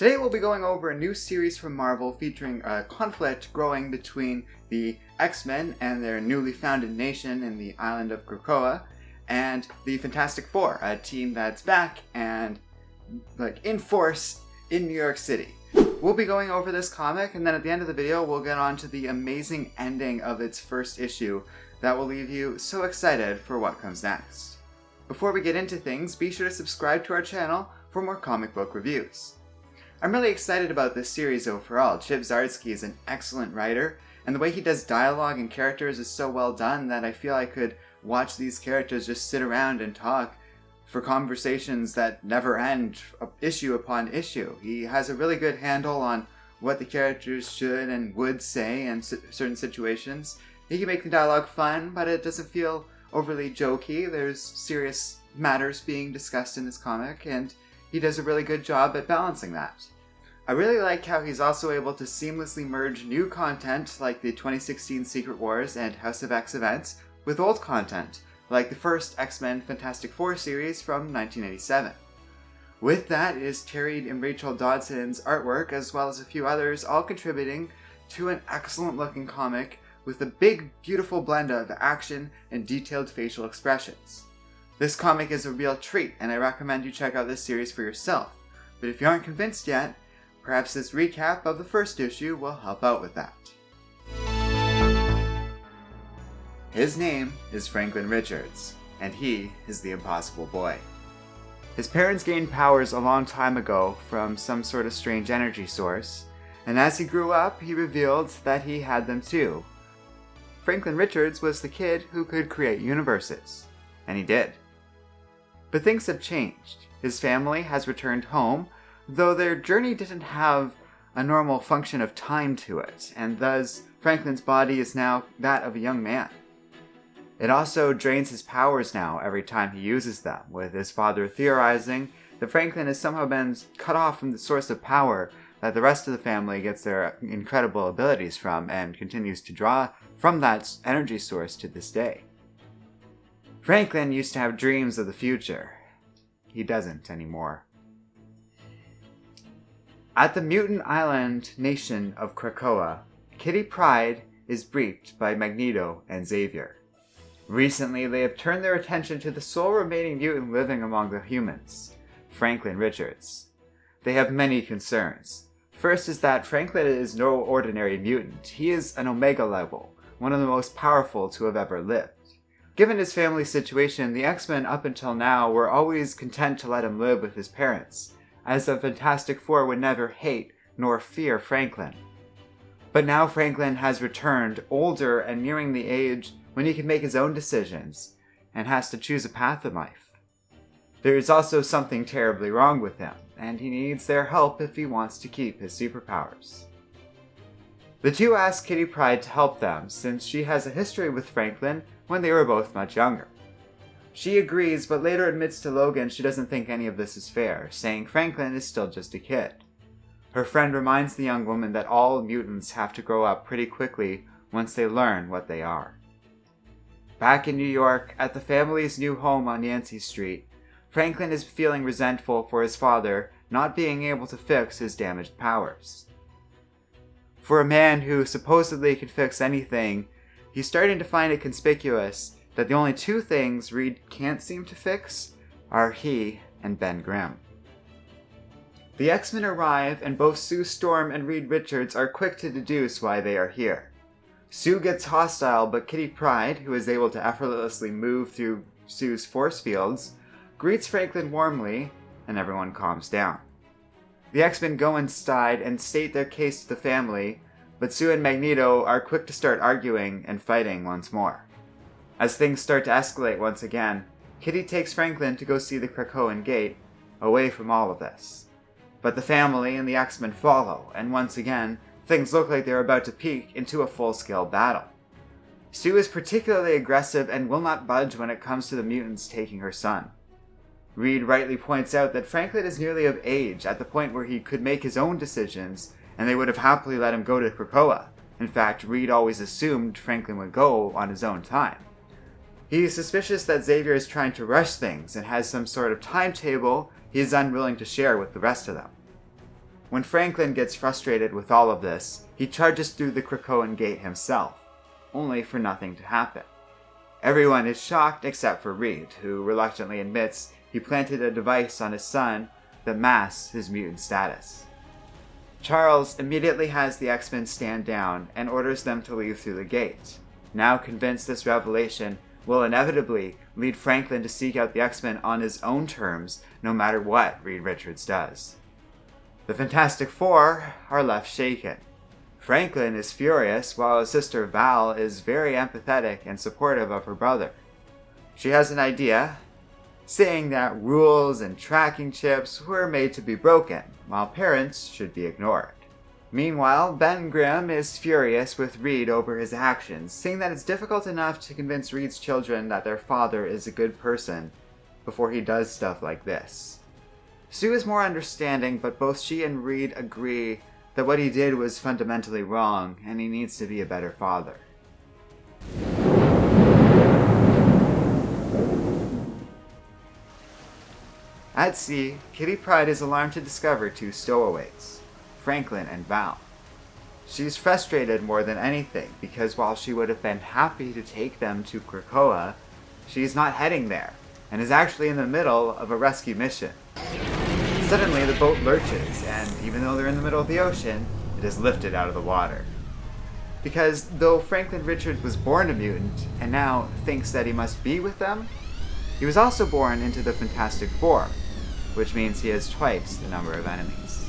Today we'll be going over a new series from Marvel featuring a conflict growing between the X-Men and their newly founded nation in the island of Krakoa, and the Fantastic Four, a team that's back and in force in New York City. We'll be going over this comic, and then at the end of the video we'll get on to the amazing ending of its first issue that will leave you so excited for what comes next. Before we get into things, be sure to subscribe to our channel for more comic book reviews. I'm really excited about this series overall. Zdarsky is an excellent writer, and the way he does dialogue and characters is so well done that I feel I could watch these characters just sit around and talk for conversations that never end, issue upon issue. He has a really good handle on what the characters should and would say in certain situations. He can make the dialogue fun, but it doesn't feel overly jokey. There's serious matters being discussed in this comic, and he does a really good job at balancing that. I really like how he's also able to seamlessly merge new content like the 2016 Secret Wars and House of X events with old content like the first X-Men Fantastic Four series from 1987. With that is Terry and Rachel Dodson's artwork, as well as a few others, all contributing to an excellent looking comic with a big, beautiful blend of action and detailed facial expressions. This comic is a real treat, and I recommend you check out this series for yourself. But if you aren't convinced yet, perhaps this recap of the first issue will help out with that. His name is Franklin Richards, and he is the Impossible Boy. His parents gained powers a long time ago from some sort of strange energy source, and as he grew up, he revealed that he had them too. Franklin Richards was the kid who could create universes, and he did. But things have changed. His family has returned home, though their journey didn't have a normal function of time to it, and thus Franklin's body is now that of a young man. It also drains his powers now every time he uses them, with his father theorizing that Franklin has somehow been cut off from the source of power that the rest of the family gets their incredible abilities from and continues to draw from that energy source to this day. Franklin used to have dreams of the future. He doesn't anymore. At the mutant island nation of Krakoa, Kitty Pryde is briefed by Magneto and Xavier. Recently, they have turned their attention to the sole remaining mutant living among the humans, Franklin Richards. They have many concerns. First is that Franklin is no ordinary mutant. He is an Omega level, one of the most powerful to have ever lived. Given his family situation, the X-Men up until now were always content to let him live with his parents, as the Fantastic Four would never hate nor fear Franklin. But now Franklin has returned, older and nearing the age when he can make his own decisions, and has to choose a path in life. There is also something terribly wrong with him, and he needs their help if he wants to keep his superpowers. The two ask Kitty Pryde to help them, since she has a history with Franklin when they were both much younger. She agrees, but later admits to Logan she doesn't think any of this is fair, saying Franklin is still just a kid. Her friend reminds the young woman that all mutants have to grow up pretty quickly once they learn what they are. Back in New York, at the family's new home on Yancey Street, Franklin is feeling resentful for his father not being able to fix his damaged powers. For a man who supposedly could fix anything, he's starting to find it conspicuous that the only two things Reed can't seem to fix are he and Ben Grimm. The X-Men arrive, and both Sue Storm and Reed Richards are quick to deduce why they are here. Sue gets hostile, but Kitty Pryde, who is able to effortlessly move through Sue's force fields, greets Franklin warmly, and everyone calms down. The X-Men go inside and state their case to the family, but Sue and Magneto are quick to start arguing and fighting once more. As things start to escalate once again, Kitty takes Franklin to go see the Krakoan gate, away from all of this. But the family and the X-Men follow, and once again, things look like they're about to peak into a full-scale battle. Sue is particularly aggressive and will not budge when it comes to the mutants taking her son. Reed rightly points out that Franklin is nearly of age, at the point where he could make his own decisions, and they would have happily let him go to Krakoa. In fact, Reed always assumed Franklin would go on his own time. He is suspicious that Xavier is trying to rush things and has some sort of timetable he is unwilling to share with the rest of them. When Franklin gets frustrated with all of this, he charges through the Krakoan gate himself, only for nothing to happen. Everyone is shocked except for Reed, who reluctantly admits he planted a device on his son that masks his mutant status. Charles immediately has the X-Men stand down and orders them to leave through the gate, now convinced this revelation will inevitably lead Franklin to seek out the X-Men on his own terms, no matter what Reed Richards does. The Fantastic Four are left shaken. Franklin is furious, while his sister Val is very empathetic and supportive of her brother. She has an idea, saying that rules and tracking chips were made to be broken, while parents should be ignored. Meanwhile, Ben Grimm is furious with Reed over his actions, saying that it's difficult enough to convince Reed's children that their father is a good person before he does stuff like this. Sue is more understanding, but both she and Reed agree that what he did was fundamentally wrong and he needs to be a better father. At sea, Kitty Pryde is alarmed to discover two stowaways, Franklin and Val. She's frustrated more than anything because while she would have been happy to take them to Krakoa, she's not heading there and is actually in the middle of a rescue mission. Suddenly the boat lurches, and even though they're in the middle of the ocean, it is lifted out of the water. Because though Franklin Richards was born a mutant and now thinks that he must be with them, he was also born into the Fantastic Four, which means he has twice the number of enemies.